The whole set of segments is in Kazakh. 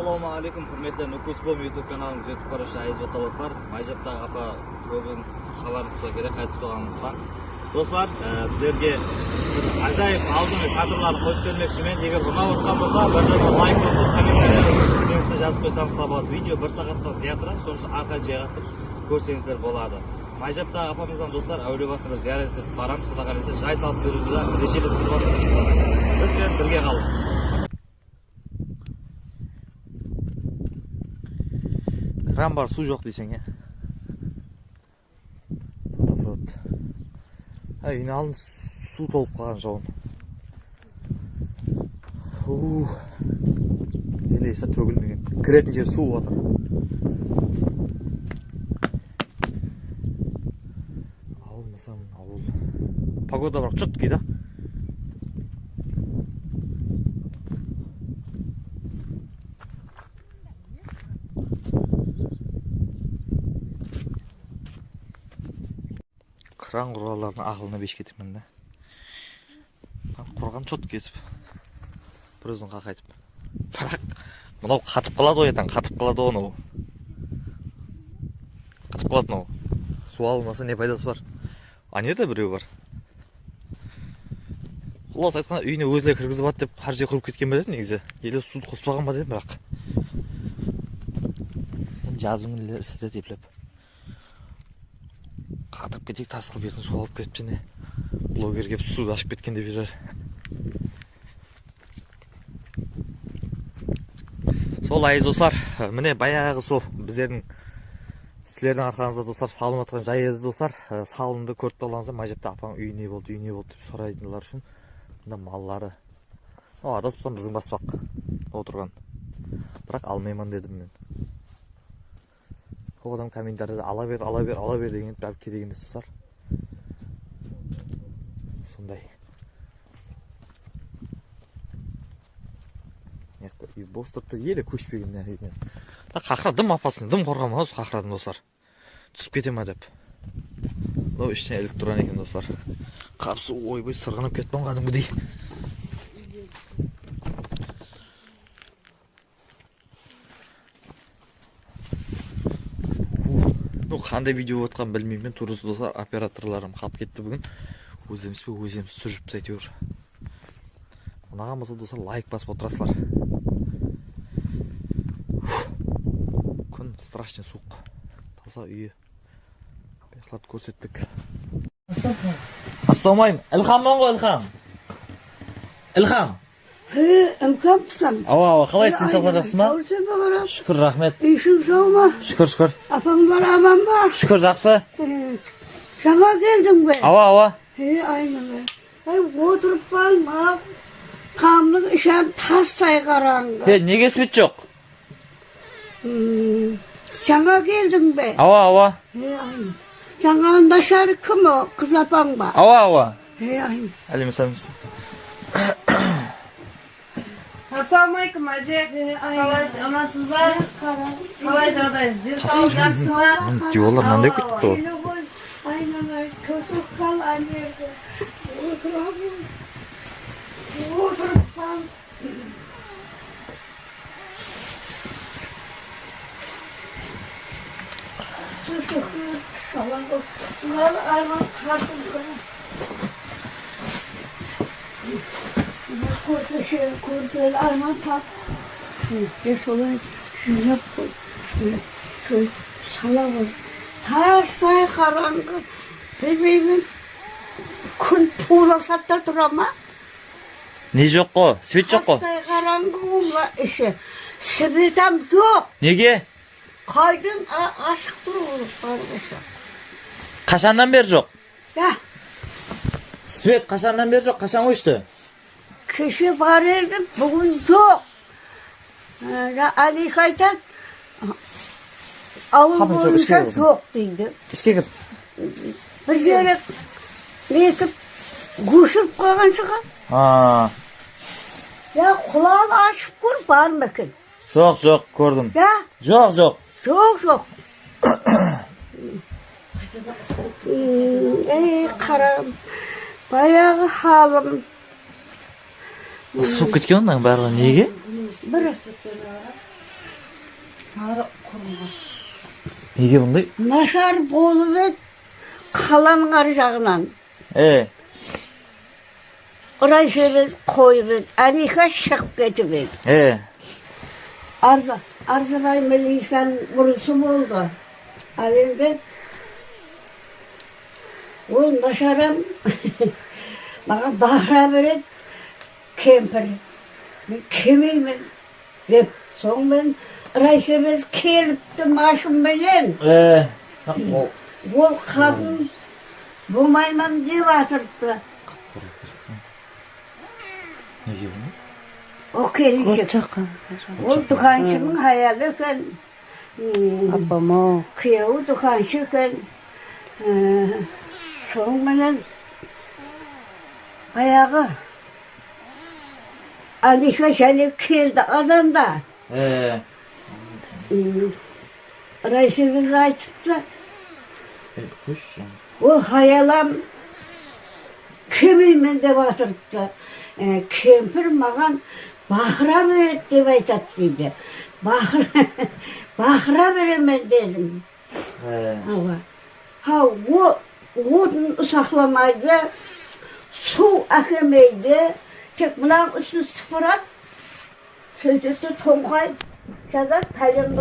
Assalomu alaykum, hurmatli Nukusbom YouTube kanalini kuzatib boruvchi aziz vatandoshlar. Majapdagi apa ko'pingiz xabaringiz bo'lsa kerak, qaytib qolganimizdan. Do'stlar, sizlarga ajoyib oldingi kadrlarni qo'yib bermoqchiman. Agar unayotgan bo'lsa, birdan like bosib, kommentariyada yozib qo'ysangiz bo'ladi. Video 1 soatdan ziyodroq, so'ng orqa joyga ko'rsangizlar bo'ladi. Majapdagi apamizdan do'stlar, avliyosini bir ziyorat etib boramiz. Xudo qalasa, joy solib beruvdilar. Rejalashtirib biz bilan birga qoling. Kran var, su yok diyeceksin ya. Ha, yine alın su tolup kalan çoğun. Deleyse tөгülmеген. Kirетін жер су отыр. Ауыл мысам, ауыл. Погода бірақ жұт кейді. Krан құраларының ақылына беш кетіпмін да. Құрған чот кетіп. Бір өзін қақайтып. Бірақ, мұнау қатып қалады оятан, қатып қалады оны. Қатып қалады мұнау. Су алынмаса не пайдасы бар? Анерде біреу бар. Құлас айтқанда үйіне өзіне кіргізіп ат деп қар жер құрып кеткен бе деді негізі. Елі суды қоспаған ба дедім бірақ. Жазуын сәтет еплеп. Қатып кетек тасқыл бетін су алып кетіп және блогер кеп суды ашып кеткен деп жүрер. Сол айыз достар, міне баяғы сол біздердің сілердің арқаңызда достар салынып атқан жай еді достар. Салынды көріп қалғаныңызда Majapta апаң үй не болды деп сұрайтындар үшін мында маллары. Адаспасам біздің баспақ отырған. Бірақ алмаймын дедім мен. Көп адам комментарияда ала бер деген бәбке деген достар. Сондай. Үй бос тұрыпты, елі көшпеген. Қақырадым апасын, дым қорғамын осы қақырадым достар. Түсіп кете ма деп. Мынау іштен электрон екен достар. Қапсы ойбай сырғанып кетті кәдімгідей. Қандай видео отқан білмеймін, турысы достар, операторларым қалып кетті бүгін. Өзіміз сүріп сәйтеуір. Ұнаған болса достар, лайк басып отырасылар. Күн страшный суық. Таза үйі. Бейхлат көрсеттік. Ассаламайым. Ілхамман ғой, Ілхам. Ілхам. Ілхамсам. Ава, қалай сен салған жақсы ма? Шүкір, рахмет. Үйшің сау ма? Шүкір. Апаң бар аман ба? Шүкір, жақсы. Жаңа келдің бе? Ава. Айнымай. Отырып балым, қамның ішен тастай қараңғы. Неге свет жоқ? Жаңа келдің бе? Ава. Жаңа нашары кім о? Қыз апаң ба? Ава. Әлем сәлемсіз. Ассаламайкум, әже. Қалайсыз, амансыз ба? Қалай жағдайсыз? Денсаулық жақсы ма? Диолар мынандай кетті ғой. Айнымай, көтіп қал әнерді. Отырып қал. Салаңғы қысылар арман қартым қырым. Көрпел арман тап. Солай жинап қой. Салаңғы. Тастай қараңғы. Білмеймін. Күн пуласатта тұра ма? Не жоқ қо? Свет жоқ қо? Тастай қараңғы оңла іші. Светам жоқ. Неге? Қайдың ашық тұру бар болса. Қашаннан бер жоқ? Да. Свет қашаннан бер жоқ? Қашан өшті? Кеше бар едім, бүгін жоқ. Алик айтады, ауыл бойынша жоқ дейді. Ішке кір. Bir yere neyse koşup koygan çıkar. Ya kulağını açıp kur var mı ki? Çok gördüm. Ya? Çok. Çok. Ey karam. Bayağı halim. Isıp ketken ondan bari nege? Bir Ары құрылға. Неге бұндай? Нашар болып еді, қаланың ар жағынан. Ұрайсыз қойып еді, әника шығып кетіп еді. Арзыбай милисан бұрысы болды. Ал енді ол нашарам маған бағыра береді, кемпір. Мен келмеймін деп, соңмен Райсебез келіпті машинменен. Ол қатын болмаймын деп атырыпты. Неге бұны? О келіншек. Ол дүканшының хаялы екен. Апама. Күйеуі дүканшы екен. Соңменен аяғы Алиха және келді азанда. Райсебіз айтыпты. Ол хаялам келмеймін деп атырыпты. Кемпір маған бақыра береді деп айтады дейді. Бақыра беремен дедім. Отын ұсақламайды, су әкемейді, тек мұнан үстін сыпырап, сөйтесті тоңқай, жазар төлен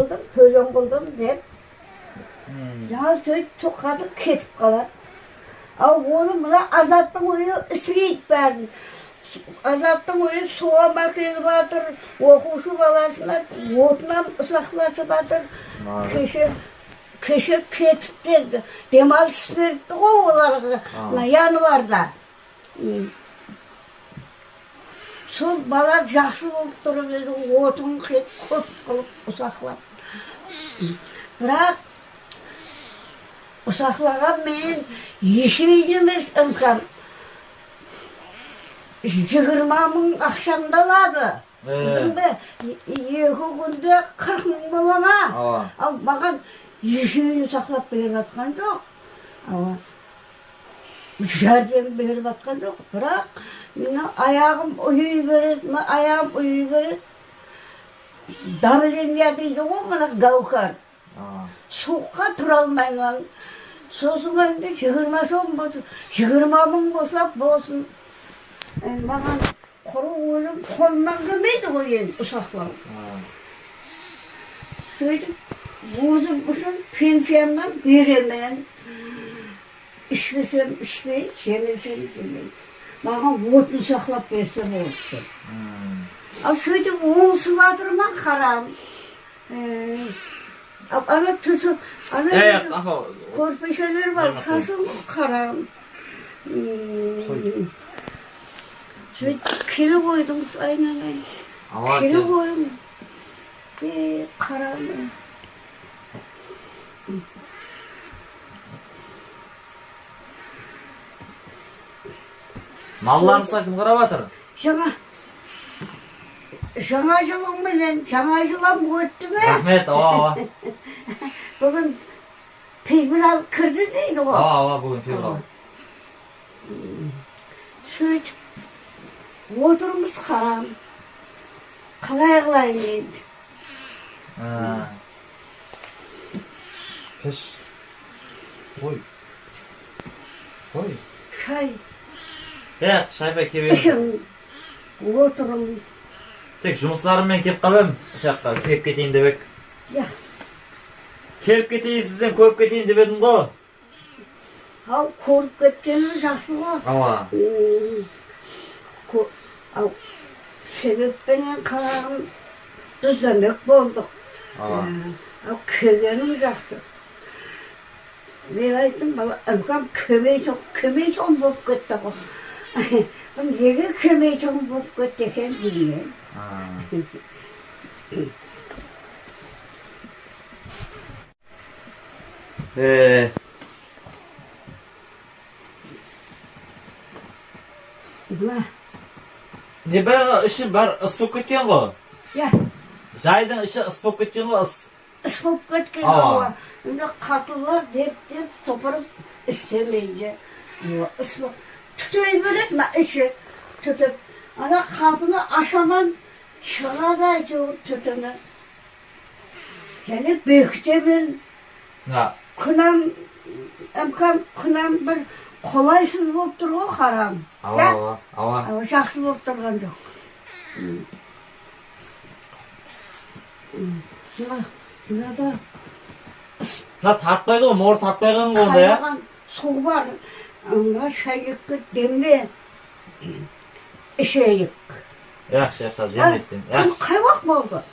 қылдым деп. Жаңа сөйт тоқады кетіп қалады. Ал оны мұна азаттың ойы үсірейді бәрін. Азаттың ойы суға мәкелі батыр, оқушы баласына отынан ұсақласы батыр. Кеше кетіп деді, демалыс беріпті ғой оларға, январда. Сол бала жақсы болып тұрып еді, отын көп қылып ұсақлап. Бірақ ұсақлаған мен ешейін емес үмкам. 20 мың ақшамды алады. Екі күнде 40 мың болана. Ал маған ешейін ұсақлап беріп атқан жоқ. Жәрдем беріп атқан жоқ. Бірақ мені аяғым ұйы береді. Давление дейді ғой, мына гаукар. Суыққа тұра алмаймын. Сосын енді 20 сом болсын, 20 мың болса болсын. Маған құры өлім қолынан келмейді ғой енді ұсақлау. Сөйтіп, өзім үшін пенсиямнан беремен. Ішпесем ішпей, жемесем жемей. Маған отын ұсақлап берсе болыпты. Ал сөйтіп, оңысы батырман қарам. Ана түті, көрпешелер бар, қасын қарам. Сөйтіп, келі қойдың айнанай. Келі қойдың. Қарам. Малларыңызға кім қарап жатыр? Жаңа жылыңменен, жаңа жылам өтті ме? Рахмет, Бүгін февраль кірді дейді ғой. Бүгін февраль. Сөйтіп, отырмыз қарам. Қалай қылайын енді. Кеш. Қой. Шай. Шайбай кебеймін. Отырмын. Тек жұмысларыммен кеп қабым, ұшаққа кеп кетейін деп ек. Келіп кетейін сізден, көріп кетейін деп едім ғой. Ал көріп кеткенім жақсы ғой. Ал себеппенен қарағым düzlemek болдық. Ал келгенім жақсы. Мен айттым, үлкен көмейшон болып кетті ғой. Неге көмейшон болып кетті екен деймін. Не бәрі іші бар ыс болып кеткен ғой? Жайдың іші ыс болып кеткен ғой? Ыс болып кеткен ғой. Қатылар деп сопырып істемейді. Түтей береді ма іші түтіп. Ана қапыны ашаман шығады әйтеуір түтіні. Және бекітемен Ha. күнәм күнәм бір қолайсыз болып тұр ғой қарам. Ава. Жақсы болып тұрған жоқ. Мына да Мына тартпайды ғой, мор тартпай қалған ғой онда, қайнаған су бар. Аңға шайекке демде ішейік. Yaxshi, demdetdin. Қай уақыт болды?